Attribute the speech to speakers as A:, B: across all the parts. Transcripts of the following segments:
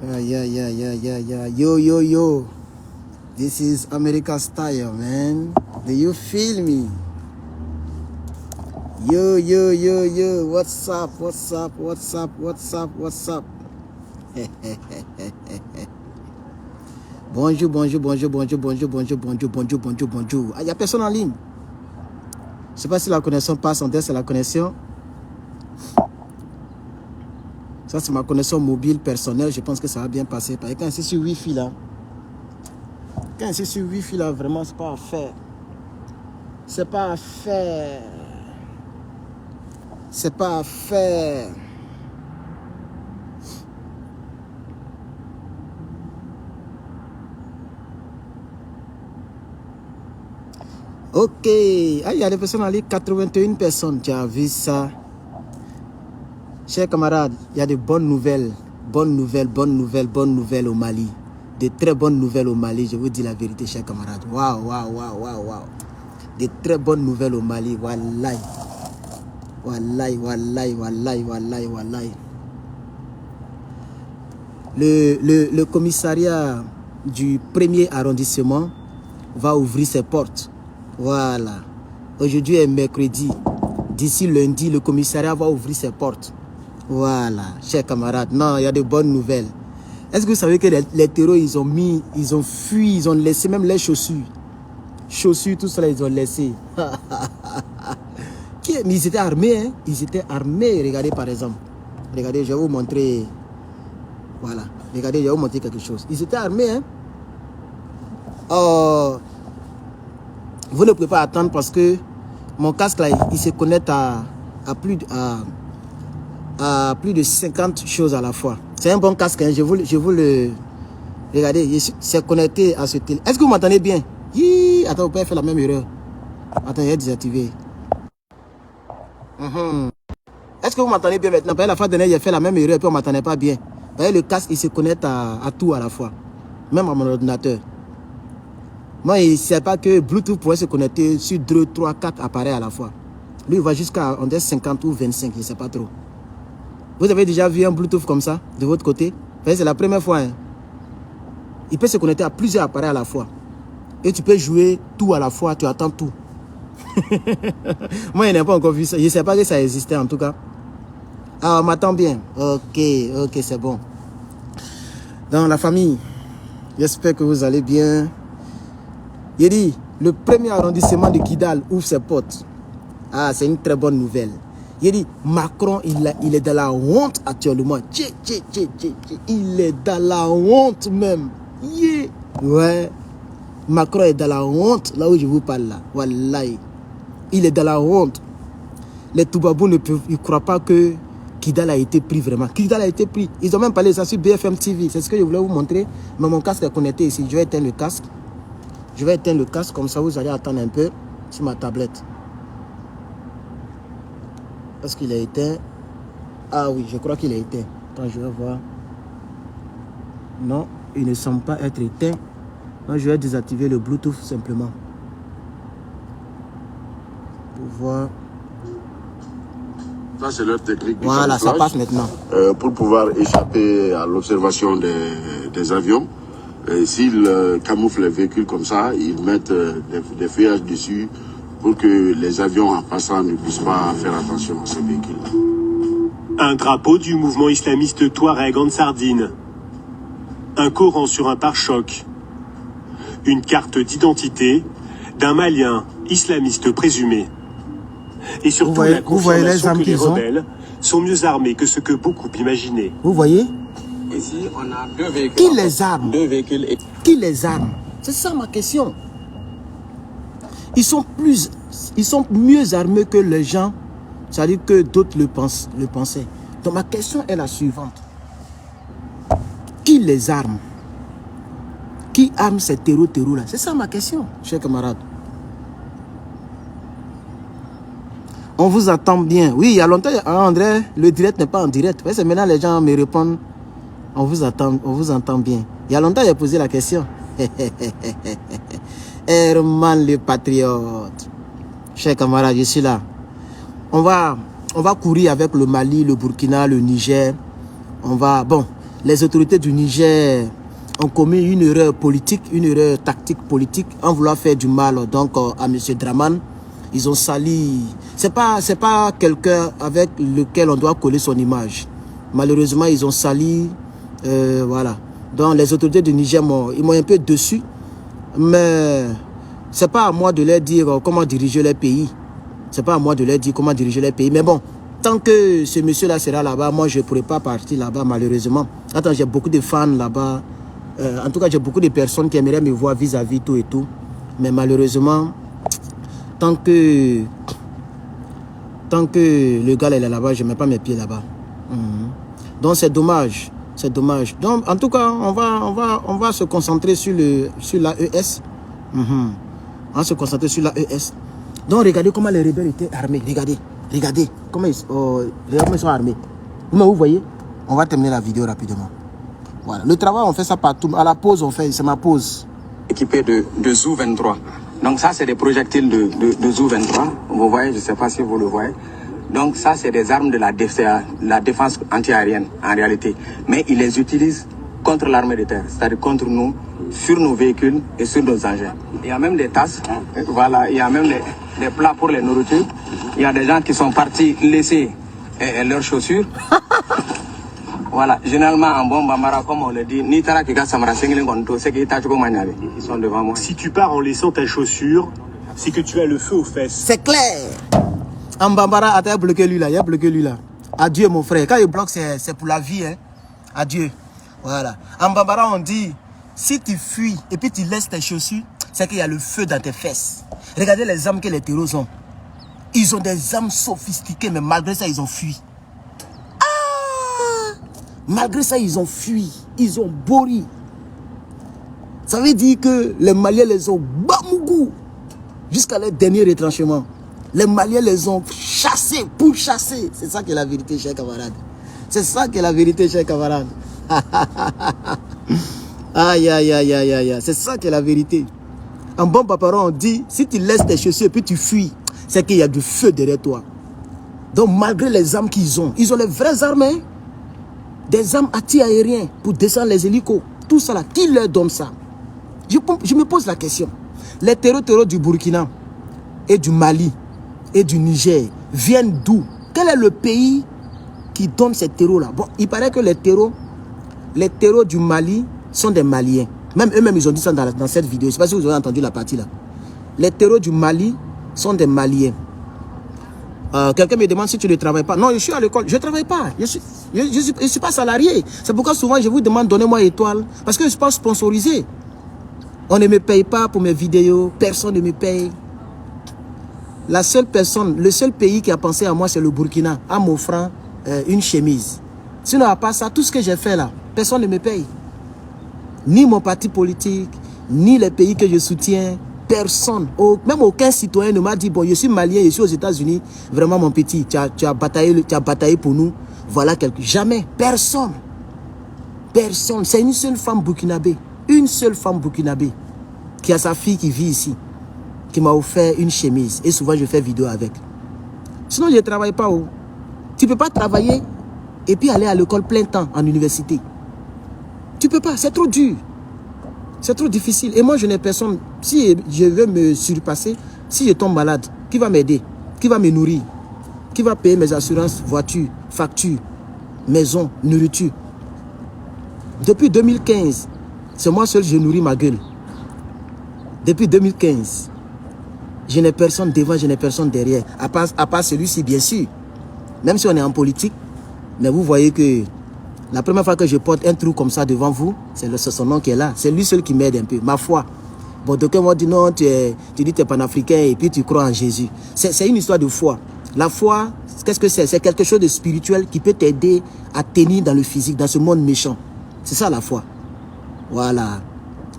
A: Yeah. Yo. This is America style, man. Do you feel me? Yo. What's up? Bonjour. Ah, il n'y a personne en ligne. Je ne sais pas si la connexion passe en tête, c'est la connexion. Ça, c'est ma connexion mobile personnelle. Je pense que ça va bien passer. Parce que quand c'est sur Wi-Fi là, vraiment, c'est pas à faire. Ok. Ah, il y a des personnes en ligne, 81 personnes. Tu as vu ça? Chers camarades, il y a de bonnes nouvelles au Mali. De très bonnes nouvelles au Mali, je vous dis la vérité, chers camarades. Waouh. De très bonnes nouvelles au Mali, wallahi. Le commissariat du 1er arrondissement va ouvrir ses portes. Voilà. Aujourd'hui est mercredi. D'ici lundi, le commissariat va ouvrir ses portes. Voilà, chers camarades. Non, il y a de bonnes nouvelles. Est-ce que vous savez que les terroristes, ils ont fui, ils ont laissé même les chaussures. Tout cela, ils ont laissé. Mais ils étaient armés, hein. Regardez par exemple. Regardez, je vais vous montrer. Voilà. Regardez, je vais vous montrer quelque chose. Ils étaient armés, hein. Oh. Vous ne pouvez pas attendre parce que mon casque là, il se connecte à plus de 50 choses à la fois. C'est un bon casque, hein. Je vous le... Regardez, c'est connecté à ce télé. Est-ce que vous m'entendez bien? Attends, vous pouvez faire la même erreur. Attends, il est désactivé. Est-ce que vous m'entendez bien maintenant? La fois dernière, j'ai fait la même erreur et puis on ne m'entendait pas bien. Le casque, il se connecte à tout à la fois. Même à mon ordinateur. Moi, il ne sait pas que Bluetooth pourrait se connecter sur 2, 3, 4 appareils à la fois. Lui, il va jusqu'à 50 ou 25, je ne sais pas trop. Vous avez déjà vu un Bluetooth comme ça, de votre côté? C'est la première fois. Hein. Il peut se connecter à plusieurs appareils à la fois. Et tu peux jouer tout à la fois, tu attends tout. Moi, je n'ai pas encore vu ça. Je ne sais pas que ça existait en tout cas. Ah, on m'attend bien. Ok, c'est bon. Dans la famille, j'espère que vous allez bien. Il dit, le premier arrondissement de Kidal ouvre ses portes. Ah, c'est une très bonne nouvelle. Il dit, Macron, il est dans la honte actuellement. Il est dans la honte même. Ouais. Macron est dans la honte, là où je vous parle là. Wallahi. Il est dans la honte. Les Toubabous ne croient pas que Kidal a été pris vraiment. Kidal a été pris. Ils ont même parlé de ça sur BFM TV. C'est ce que je voulais vous montrer. Mais mon casque est connecté ici. Je vais éteindre le casque. Comme ça vous allez attendre un peu sur ma tablette. Est-ce qu'il est éteint? Ah oui, je crois qu'il est éteint. Attends, je vais voir. Non, il ne semble pas être éteint. Moi, je vais désactiver le Bluetooth simplement. Pour voir.
B: Ça, c'est leur technique.
A: Voilà, ça passe maintenant.
B: Pour pouvoir échapper à l'observation des avions. S'ils camouflent les véhicules comme ça, ils mettent des feuillages dessus pour que les avions en passant ne puissent pas faire attention à ces véhicules.
C: Un drapeau du mouvement islamiste Touareg en Sardine. Un Coran sur un pare-choc. Une carte d'identité d'un Malien islamiste présumé. Et surtout la confirmation que les rebelles sont mieux armés que ce que beaucoup imaginaient.
A: Vous voyez?
D: Ici, on a 2 véhicules.
A: Qui les arme?
D: 2 véhicules.
A: Qui les arme? C'est ça ma question. Ils sont mieux armés que les gens, c'est-à-dire que d'autres le pensaient. Donc ma question est la suivante. Qui les arme? Qui arme ces terreaux là? C'est ça ma question, chers camarades. On vous attend bien. Oui, il y a longtemps, André, le direct n'est pas en direct. C'est maintenant les gens me répondent. On vous entend bien. Il y a longtemps, j'ai posé la question. Herman le patriote. Chers camarades, je suis là. On va courir avec le Mali, le Burkina, le Niger. Bon, les autorités du Niger ont commis une erreur politique, une erreur tactique politique en voulant faire du mal donc à M. Draman. Ils ont sali. C'est pas quelqu'un avec lequel on doit coller son image. Malheureusement, ils ont sali. Voilà. Donc les autorités du Niger ils m'ont un peu dessus. Mais c'est pas à moi de leur dire comment diriger leur pays. C'est pas à moi de leur dire comment diriger leur pays. Mais bon, tant que ce monsieur-là sera là-bas, moi je ne pourrai pas partir là-bas malheureusement. Attends, j'ai beaucoup de fans là-bas. En tout cas, j'ai beaucoup de personnes qui aimeraient me voir vis-à-vis tout et tout. Mais malheureusement, tant que le gars est là-bas, je ne mets pas mes pieds là-bas. Donc c'est dommage. C'est dommage. Donc en tout cas, on va se concentrer sur l'AES. On va se concentrer sur l'AES. Donc regardez comment les rebelles étaient armés. Regardez comment ils sont armés. Vous voyez? On va terminer la vidéo rapidement. Voilà. Le travail, on fait ça partout. À la pause, c'est ma pause.
D: Équipé de Zou-23. Donc ça, c'est des projectiles de Zou-23. Vous voyez, je ne sais pas si vous le voyez. Donc ça, c'est des armes de la défense antiaérienne, en réalité. Mais ils les utilisent contre l'armée de terre, c'est-à-dire contre nous, sur nos véhicules et sur nos engins. Il y a même des tasses, voilà, il y a même des plats pour les nourritures. Il y a des gens qui sont partis laisser leurs chaussures. Voilà, généralement en bon bambara, comme on le dit, ils sont devant moi.
C: Si tu pars en laissant ta chaussure, c'est que tu as le feu aux fesses.
A: C'est clair. En bambara, attends, il a bloqué lui là, il a bloqué lui là. Adieu mon frère, quand il bloque c'est pour la vie. Hein. Adieu. Voilà. En bambara on dit, si tu fuis et puis tu laisses tes chaussures, c'est qu'il y a le feu dans tes fesses. Regardez les armes que les terroristes ont. Ils ont des armes sophistiquées, mais malgré ça, ils ont fui. Malgré ça, ils ont fui. Ils ont bourri. Ça veut dire que les Maliens les ont bamougou jusqu'à leur dernier retranchement. Les Maliens les ont chassés, pourchassés. C'est ça qui est la vérité, chers camarades. C'est ça qui est la vérité, chers camarades. Aïe, aïe, aïe, aïe, aïe. C'est ça qui est la vérité. En bon paparon, on dit, si tu laisses tes chaussures et puis tu fuis, c'est qu'il y a du feu derrière toi. Donc malgré les armes qu'ils ont les vraies armes, hein? Des armes anti-aériens pour descendre les hélicos. Tout ça là, qui leur donne ça? Je me pose la question. Les terreaux du Burkina et du Mali et du Niger viennent d'où? Quel est le pays qui donne ces terreaux-là? Bon, il paraît que les terreaux du Mali sont des Maliens. Même eux-mêmes, ils ont dit ça dans cette vidéo. Je ne sais pas si vous avez entendu la partie là. Les terreaux du Mali sont des Maliens. Quelqu'un me demande si tu ne travailles pas. Non, je suis à l'école. Je ne travaille pas. Je suis pas salarié. C'est pourquoi souvent je vous demande donnez-moi étoile. Parce que je ne suis pas sponsorisé. On ne me paye pas pour mes vidéos. Personne ne me paye. La seule personne, le seul pays qui a pensé à moi, c'est le Burkina, en m'offrant une chemise. Sinon, à part ça, tout ce que j'ai fait là, personne ne me paye. Ni mon parti politique, ni les pays que je soutiens. Personne, même aucun citoyen ne m'a dit, bon, je suis malien, je suis aux États-Unis, vraiment mon petit, tu as bataillé pour nous, voilà quelque chose. Jamais, personne. Personne, c'est une seule femme burkinabé, qui a sa fille qui vit ici, qui m'a offert une chemise, et souvent je fais vidéo avec. Sinon, je ne travaille pas. Tu ne peux pas travailler et puis aller à l'école plein temps en université. Tu ne peux pas, c'est trop dur. C'est trop difficile. Et moi, je n'ai personne. Si je veux me surpasser, si je tombe malade, qui va m'aider? Qui va me nourrir? Qui va payer mes assurances, voiture, facture, maison, nourriture? Depuis 2015, c'est moi seul, je nourris ma gueule. Depuis 2015, je n'ai personne devant, je n'ai personne derrière. À part celui-ci, bien sûr. Même si on est en politique, mais vous voyez que la première fois que je porte un trou comme ça devant vous, c'est son nom qui est là. C'est lui seul qui m'aide un peu. Ma foi. Bon, d'aucuns m'ont dit non, tu dis que tu es panafricain et puis tu crois en Jésus. C'est une histoire de foi. La foi, qu'est-ce que c'est? C'est quelque chose de spirituel qui peut t'aider à tenir dans le physique, dans ce monde méchant. C'est ça la foi. Voilà.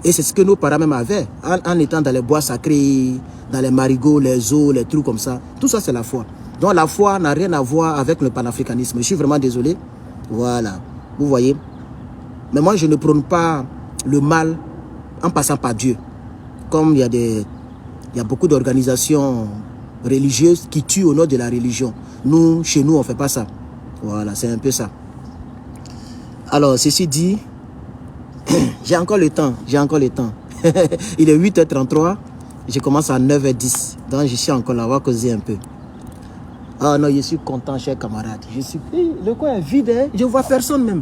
A: Et c'est ce que nos parents même avaient. En étant dans les bois sacrés, dans les marigots, les eaux, les trucs comme ça. Tout ça, c'est la foi. Donc la foi n'a rien à voir avec le panafricanisme. Je suis vraiment désolé. Voilà. Vous voyez? Mais moi, je ne prône pas le mal en passant par Dieu. Comme il y a beaucoup d'organisations religieuses qui tuent au nom de la religion. Nous, chez nous, on ne fait pas ça. Voilà, c'est un peu ça. Alors, ceci dit, j'ai encore le temps, Il est 8h33, je commence à 9h10. Donc, je suis encore là, on va causer un peu. Ah non, je suis content, chers camarades. Le coin est vide, hein? Je ne vois personne même.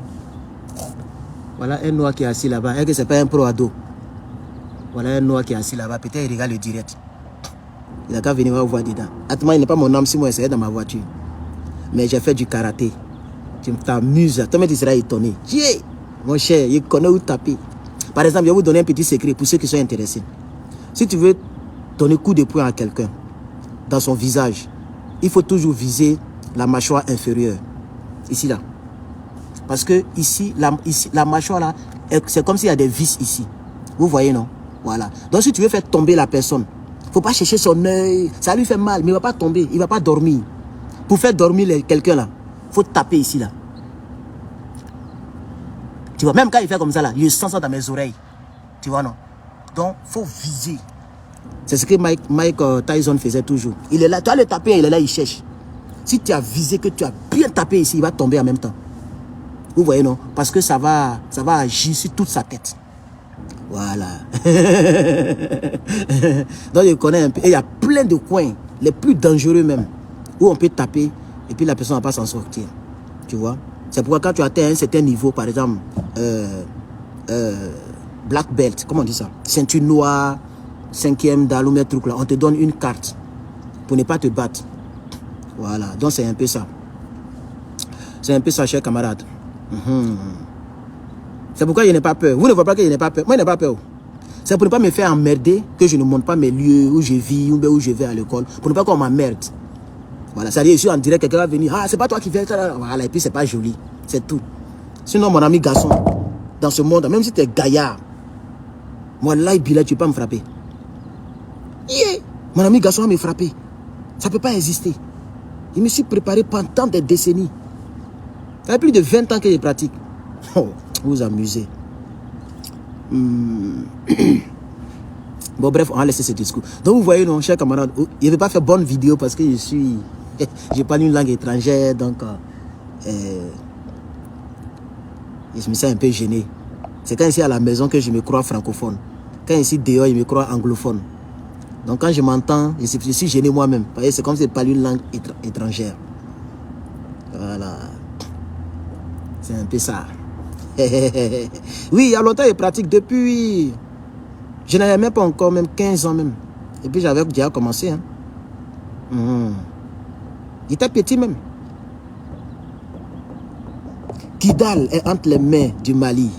A: Voilà un noir qui est assis là-bas. Est-ce que ce n'est pas un pro-ado? Voilà un noir qui est assis là-bas. Peut-être il regarde le direct. Il a qu'à venir voir dedans. Attends, il n'est pas mon âme si moi j'essayais dans ma voiture. Mais j'ai fait du karaté. Tu t'amuses. Toi, tu seras étonné. Tiens, mon cher, il connaît où taper. Par exemple, je vais vous donner un petit secret pour ceux qui sont intéressés. Si tu veux donner coup de poing à quelqu'un dans son visage, il faut toujours viser la mâchoire inférieure. Ici, là. Parce que ici, la mâchoire, là, c'est comme s'il y a des vis ici. Vous voyez, non? Voilà. Donc, si tu veux faire tomber la personne, il ne faut pas chercher son œil. Ça lui fait mal, mais il ne va pas tomber. Il ne va pas dormir. Pour faire dormir quelqu'un, là, il faut taper ici, là. Tu vois, même quand il fait comme ça, là, je sens ça dans mes oreilles. Tu vois, non? Donc, il faut viser. C'est ce que Mike Tyson faisait toujours. Il est là, tu as le taper, il est là, il cherche. Si tu as visé, que tu as bien tapé ici, il va tomber en même temps. Vous voyez, non? Parce que ça va agir sur toute sa tête. Voilà. Donc, je connais un peu. Et il y a plein de coins, les plus dangereux même, où on peut taper et puis la personne ne va pas s'en sortir. Tu vois? C'est pourquoi quand tu atteins un certain niveau, par exemple, black belt, comment on dit ça? Ceinture noire, 5e dans le truc là, on te donne une carte pour ne pas te battre. Voilà, donc c'est un peu ça. C'est un peu ça, chers camarades. C'est pourquoi je n'ai pas peur. Vous ne voyez pas que je n'ai pas peur. Moi, je n'ai pas peur. C'est pour ne pas me faire emmerder que je ne montre pas mes lieux où je vis ou où je vais à l'école. Pour ne pas qu'on m'emmerde. Voilà, ça dit, je suis en direct, quelqu'un va venir. Ah, c'est pas toi qui fais ça. Voilà, et puis c'est pas joli. C'est tout. Sinon, mon ami garçon, dans ce monde, même si tu es gaillard, moi, là, tu ne peux pas me frapper. Yeah. Mon ami garçon va me frapper. Ça ne peut pas exister. Je me suis préparé pendant des décennies. Ça fait plus de 20 ans que je pratique. Oh, vous amusez. Bon, bref, on va laisser ce discours. Donc, vous voyez, non, chers camarades, je ne vais pas faire bonne vidéo parce que je parle une langue étrangère, donc je me sens un peu gêné. C'est quand ici à la maison que je me crois francophone. Quand ici dehors, je me crois anglophone. Donc, quand je m'entends, je suis gêné moi-même. C'est comme si je parle une langue étrangère. Voilà. C'est un peu ça. Oui, il y a longtemps, je pratique depuis... Je n'avais même pas encore, même 15 ans même. Et puis, j'avais déjà commencé. Hein. Il était petit même. Kidal est entre les mains du Mali.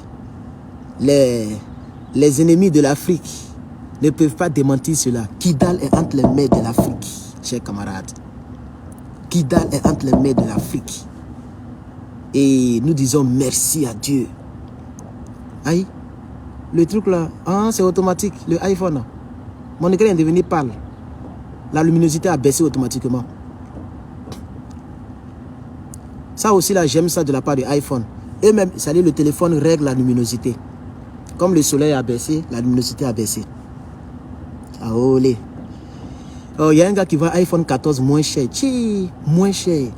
A: Les ennemis de l'Afrique ne peuvent pas démentir cela. Kidal est entre les mains de l'Afrique, chers camarades. Kidal est entre les mains de l'Afrique. Et nous disons merci à Dieu. Aïe, le truc là, ah, c'est automatique, le iPhone. Mon écran est devenu pâle. La luminosité a baissé automatiquement. Ça aussi là, j'aime ça de la part de iPhone. Et même, ça dit, le téléphone règle la luminosité. Comme le soleil a baissé, la luminosité a baissé. Ah, olé. Oh, il y a un gars qui vend iPhone 14 moins cher. Tchi, moins cher.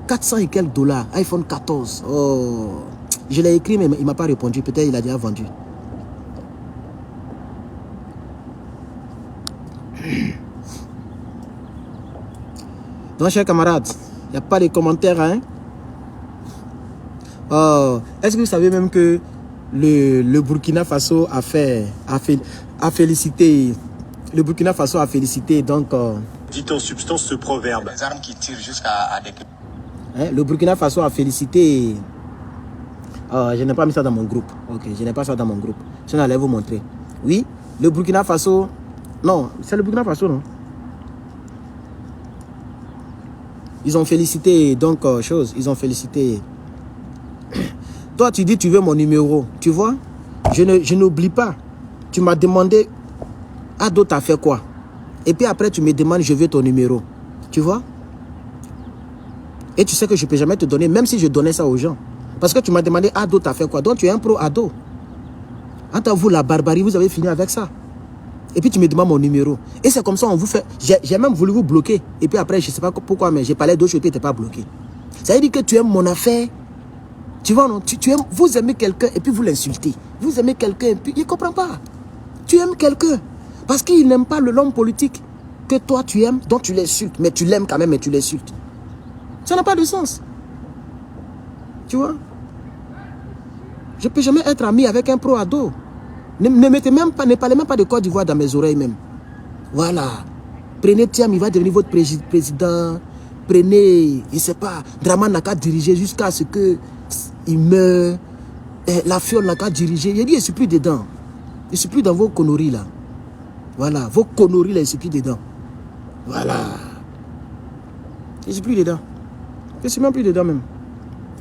A: 400 et quelques $, iPhone 14. Oh, je l'ai écrit, mais il ne m'a pas répondu. Peut-être il a déjà vendu. Donc, chers camarades, il n'y a pas de commentaires, hein? Oh, est-ce que vous savez même que le Burkina Faso a félicité. Le Burkina Faso a félicité, donc...
C: Dit en substance ce proverbe.
D: Les armes qui tirent jusqu'à des...
A: Hein, le Burkina Faso a félicité... je n'ai pas mis ça dans mon groupe. Ok, je n'ai pas ça dans mon groupe. Je n'allais vous montrer. Oui, le Burkina Faso... Non, c'est le Burkina Faso, non? Ils ont félicité, donc, ils ont félicité... Toi, tu dis, tu veux mon numéro. Tu vois? Je n'oublie pas. Tu m'as demandé, Ado t'as fait quoi? Et puis après, tu me demandes, je veux ton numéro. Tu vois? Et tu sais que je ne peux jamais te donner, même si je donnais ça aux gens. Parce que tu m'as demandé, Ado t'as fait quoi? Donc, tu es un pro Ado. Entre vous, la barbarie, vous avez fini avec ça. Et puis, tu me demandes mon numéro. Et c'est comme ça, on vous fait... J'ai même voulu vous bloquer. Et puis après, je ne sais pas pourquoi, mais j'ai parlé d'autres choses, tu n'étais pas bloqué. Ça veut dire que tu aimes mon affaire. Tu vois, non? Vous aimez quelqu'un et puis vous l'insultez. Vous aimez quelqu'un et puis il ne comprend pas. Tu aimes quelqu'un parce qu'il n'aime pas l'homme politique que toi tu aimes, donc tu l'insultes. Mais tu l'aimes quand même et tu l'insultes. Ça n'a pas de sens. Tu vois? Je ne peux jamais être ami avec un pro-ado. Ne parlez même pas de Côte d'Ivoire dans mes oreilles même. Voilà. Prenez Thiam, il va devenir votre président. Prenez, je ne sais pas, Draman n'a qu'à diriger jusqu'à ce qu'il meure. La Fiole n'a qu'à diriger. Il dit, je ne suis plus dedans. Je ne suis plus dans vos conneries là. Voilà, vos conneries là, je ne suis plus dedans. Voilà. Je ne suis plus dedans. Je ne suis même plus dedans même.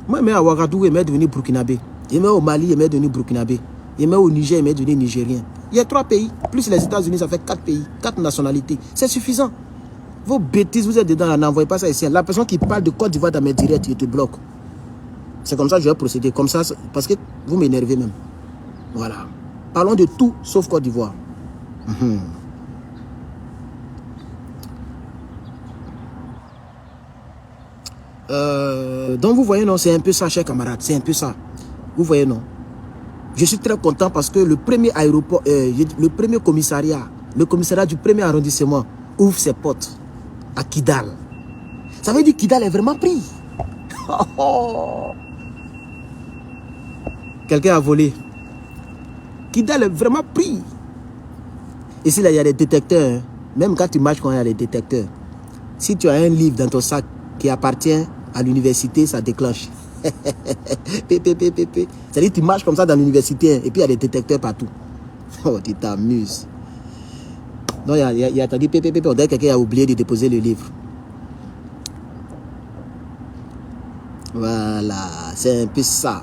A: Moi, je mets à Ouagadougou, je mets devenu burkinabé. Je mets au Mali, je mets devenu burkinabé. Je mets au Niger, je mets devenu nigérien. Il y a 3 pays, plus les États-Unis, ça fait 4 pays, 4 nationalités. C'est suffisant. Vos bêtises, vous êtes dedans, n'envoyez pas ça ici. La personne qui parle de Côte d'Ivoire dans mes directs, il te bloque. C'est comme ça que je vais procéder. Comme ça, parce que vous m'énervez même. Voilà. Parlons de tout sauf Côte d'Ivoire. Donc vous voyez, non, c'est un peu ça, chers camarades. C'est un peu ça. Vous voyez, non. Je suis très content parce que le premier aéroport, le premier commissariat, le commissariat du premier arrondissement ouvre ses portes à Kidal. Ça veut dire que Kidal est vraiment pris. Quelqu'un a volé. Kidal est vraiment pris. Ici, là, il y a des détecteurs. Hein. Même quand tu marches, quand il y a des détecteurs. Si tu as un livre dans ton sac qui appartient à l'université, ça déclenche. C'est-à-dire que tu marches comme ça dans l'université, hein, et puis il y a des détecteurs partout. Oh, tu t'amuses. Non, il y a attendu, on dirait que quelqu'un a oublié de déposer le livre. Voilà, c'est un peu ça.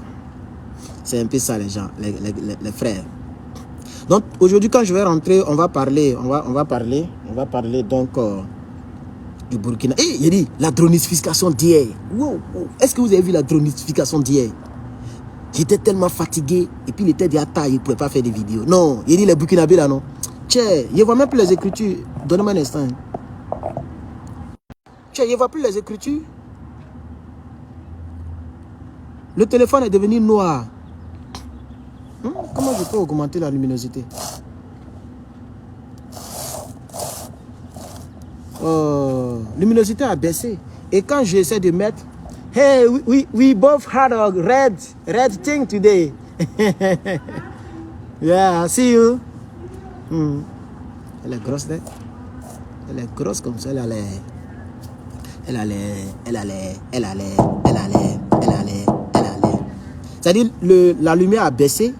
A: C'est un peu ça, les gens, les frères. Donc, aujourd'hui, quand je vais rentrer, on va parler donc du Burkina. Et il dit, la dronification d'hier. Wow, wow. Est-ce que vous avez vu la dronification d'hier? J'étais tellement fatigué, et puis il était déjà tard, il ne pouvait pas faire des vidéos. Non, il dit les Burkinabés là, non. Tiens, il ne voit même plus les écritures. Donnez-moi un instant. Tiens, il ne voit plus les écritures. Le téléphone est devenu noir. Comment je peux augmenter la luminosité? Luminosité a baissé. Et quand j'essaie de mettre, hey, we both had a red thing today. Yeah, see you. Elle est grosse, hein? Elle est grosse comme ça, elle allait. C'est-à-dire, la lumière a baissé,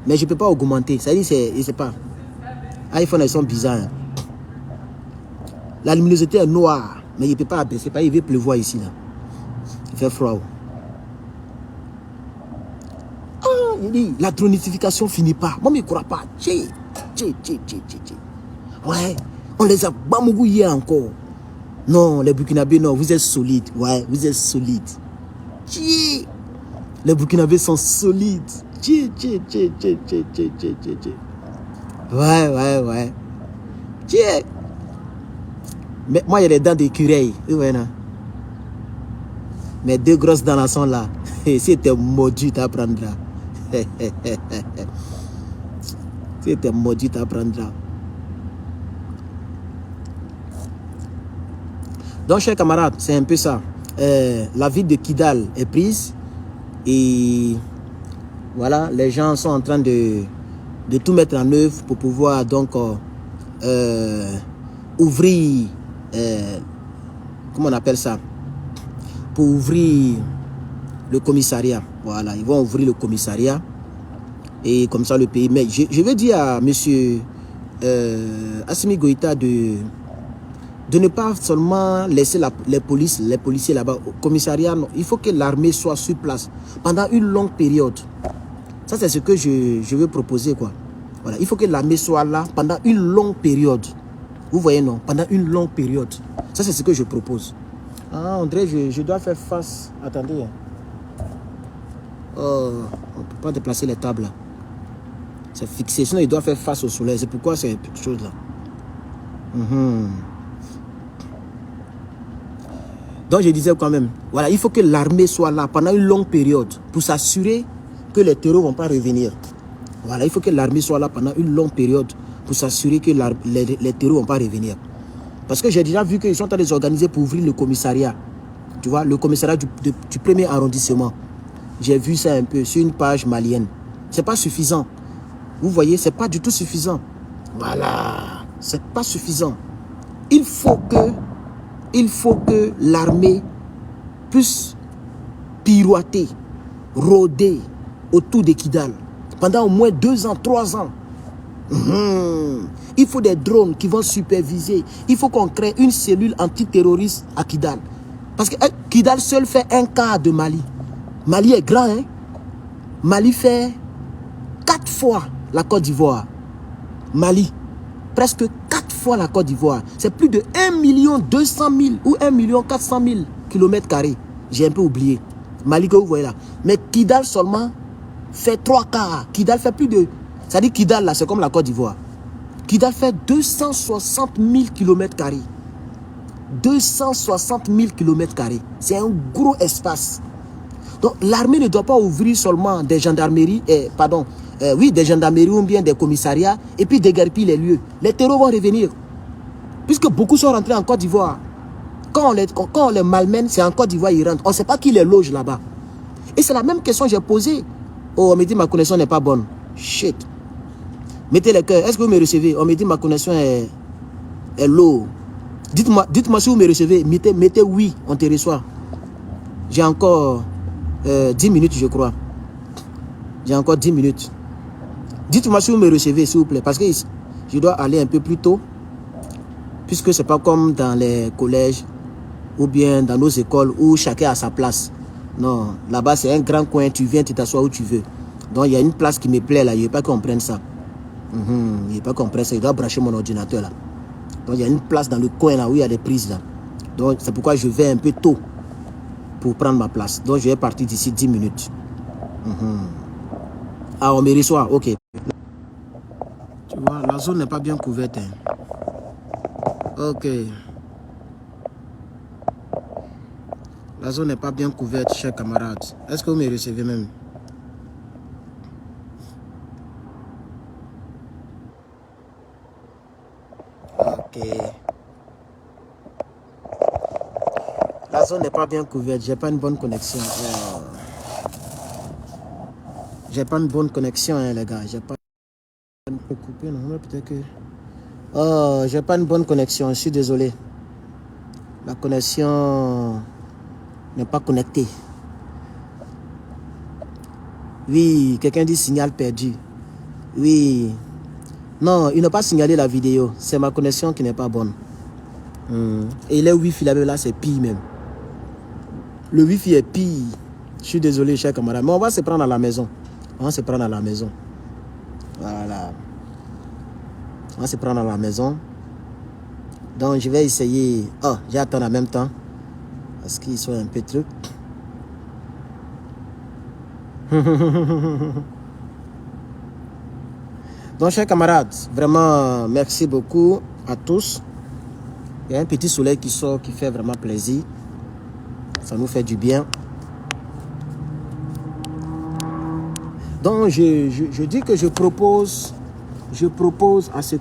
A: mais je ne peux pas augmenter. C'est-à-dire, je ne sais pas. iPhone, elles sont bizarres. Hein. La luminosité est noire, mais il ne peut pas abaisser. Il veut pleuvoir ici. Là. Il fait froid. Il dit, la dronification ne finit pas. Moi, je ne crois pas. Ouais, on les a bamouillés encore. Non, les Burkinabés, non, vous êtes solides. Ouais, vous êtes solides. Les Burkinabés sont solides. Ouais. Mais moi, il y a des dents d'écureuil. Ouais, mes 2 grosses dents là sont là. Si c'était maudit, tu apprendras. Si c'était maudit, tu apprendras. Donc, chers camarades, c'est un peu ça. La ville de Kidal est prise. Et voilà, les gens sont en train de tout mettre en œuvre pour pouvoir donc ouvrir, comment on appelle ça, pour ouvrir le commissariat. Voilà, ils vont ouvrir le commissariat et comme ça le pays. Mais je veux dire à monsieur Assimi Goïta de ne pas seulement laisser les policiers là-bas au commissariat. Non. Il faut que l'armée soit sur place pendant une longue période. Ça, c'est ce que je veux proposer, quoi. Voilà. Il faut que l'armée soit là pendant une longue période. Vous voyez, non? Pendant une longue période. Ça, c'est ce que je propose. Ah, André, je dois faire face. Attendez. Oh, on ne peut pas déplacer les tables, là. C'est fixé. Sinon, il doit faire face au soleil. C'est pourquoi c'est quelque chose, là. Donc je disais quand même, voilà, il faut que l'armée soit là pendant une longue période pour s'assurer que les terreurs ne vont pas revenir. Voilà, il faut que l'armée soit là pendant une longue période pour s'assurer que les terreurs ne vont pas revenir. Parce que j'ai déjà vu qu'ils sont en train de s'organiser pour ouvrir le commissariat. Tu vois, le commissariat du 1er arrondissement. J'ai vu ça un peu sur une page malienne. Ce n'est pas suffisant. Vous voyez, ce n'est pas du tout suffisant. Voilà, ce n'est pas suffisant. Il faut que l'armée puisse pirouetter, rôder autour de Kidal pendant au moins 2 ans, 3 ans. Il faut des drones qui vont superviser. Il faut qu'on crée une cellule antiterroriste à Kidal. Parce que Kidal seul fait un quart de Mali. Mali est grand, hein? Mali fait 4 fois la Côte d'Ivoire. Mali, presque 4 fois la Côte d'Ivoire. C'est plus de 1 200 000 ou 1 400 000 km². J'ai un peu oublié. Mali que vous voyez là. Mais Kidal seulement fait 3 quarts. Kidal fait plus de... Ça dit Kidal là, c'est comme la Côte d'Ivoire. Kidal fait 260 000 km². 260 000 km². C'est un gros espace. Donc l'armée ne doit pas ouvrir seulement des gendarmeries, des gendarmeries ou bien des commissariats et puis déguerpir les lieux. Les terreurs vont revenir. Puisque beaucoup sont rentrés en Côte d'Ivoire. Quand on les malmène, c'est en Côte d'Ivoire, ils rentrent. On ne sait pas qui les loge là-bas. Et c'est la même question que j'ai posée. Oh, on me dit ma connexion n'est pas bonne. Shit. Mettez les cœurs. Est-ce que vous me recevez? On me dit ma connexion est low. Dites-moi si vous me recevez. Mettez oui, on te reçoit. J'ai encore 10 minutes, je crois. J'ai encore 10 minutes. Dites-moi si vous me recevez, s'il vous plaît. Parce que je dois aller un peu plus tôt. Puisque ce n'est pas comme dans les collèges ou bien dans nos écoles où chacun a sa place. Non, là-bas, c'est un grand coin. Tu viens, tu t'assois où tu veux. Donc, il y a une place qui me plaît là. Il ne veut pas qu'on prenne ça. Il ne veut pas qu'on prenne ça. Il doit brancher mon ordinateur là. Donc, il y a une place dans le coin là où il y a des prises là. Donc, c'est pourquoi je vais un peu tôt pour prendre ma place. Donc, je vais partir d'ici 10 minutes. Ah, on me reçoit. Ok. Tu vois, la zone n'est pas bien couverte. Hein. Ok. La zone n'est pas bien couverte, chers camarades. Est-ce que vous me recevez même? Ok. La zone n'est pas bien couverte. J'ai pas une bonne connexion. J'ai pas une bonne connexion, hein, les gars. J'ai pas coupé, non, peut-être que... Oh, j'ai pas une bonne connexion. Je suis désolé. La connexion n'est pas connectée. Oui, quelqu'un dit signal perdu. Oui. Non, il n'a pas signalé la vidéo. C'est ma connexion qui n'est pas bonne. Et le Wi-Fi là, c'est pire même. Le Wi-Fi est pire. Je suis désolé, chers camarades. Mais on va se prendre à la maison. On va se prendre à la maison. Voilà. On va se prendre à la maison. Donc, je vais essayer... Oh, j'attends en même temps. Parce qu'ils sont un peu trucs. Donc, chers camarades, vraiment, merci beaucoup à tous. Il y a un petit soleil qui sort, qui fait vraiment plaisir. Ça nous fait du bien. Donc, je dis que je propose à ce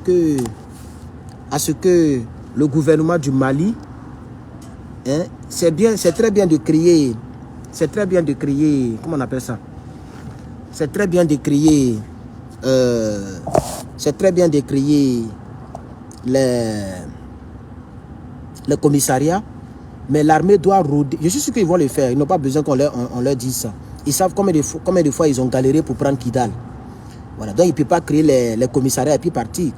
A: que le gouvernement du Mali, hein, c'est très bien de créer, comment on appelle ça? C'est très bien de créer les commissariats, mais l'armée doit rôder. Je suis sûr qu'ils vont le faire, ils n'ont pas besoin qu'on leur dise ça. Ils savent combien de fois ils ont galéré pour prendre Kidal. Voilà, donc ils ne peuvent pas créer les commissariats et puis partir.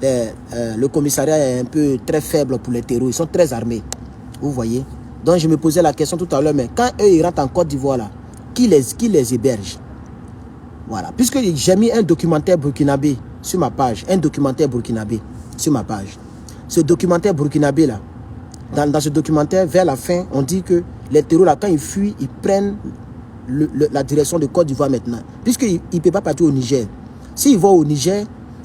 A: Le commissariat est un peu très faible pour les terroristes. Ils sont très armés. Vous voyez? Donc je me posais la question tout à l'heure, mais quand eux ils rentrent en Côte d'Ivoire là, qui les héberge? Voilà. Puisque j'ai mis un documentaire burkinabé sur ma page. Un documentaire burkinabé sur ma page. Ce documentaire burkinabé là, dans ce documentaire, vers la fin, on dit que les terroristes là, quand ils fuient, ils prennent la direction de Côte d'Ivoire maintenant. Puisqu'ils ne peuvent pas partir au Niger. S'ils vont au Niger,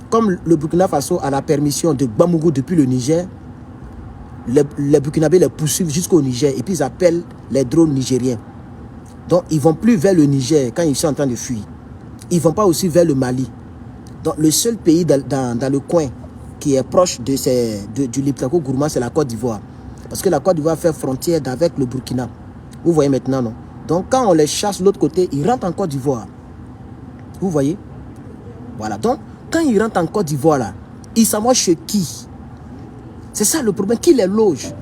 A: comme le Burkina Faso a la permission de Bambougou depuis le Niger, les Burkinabés les poursuivent jusqu'au Niger et puis ils appellent les drones nigériens. Donc ils ne vont plus vers le Niger quand ils sont en train de fuir. Ils ne vont pas aussi vers le Mali. Donc le seul pays dans le coin qui est proche du Liptako Gourma, c'est la Côte d'Ivoire. Parce que la Côte d'Ivoire fait frontière avec le Burkina. Vous voyez maintenant, non? Donc quand on les chasse de l'autre côté, ils rentrent en Côte d'Ivoire. Vous voyez? Voilà. Donc quand ils rentrent en Côte d'Ivoire, là, ils s'envoient chez qui? C'est ça le problème. Qui les loge?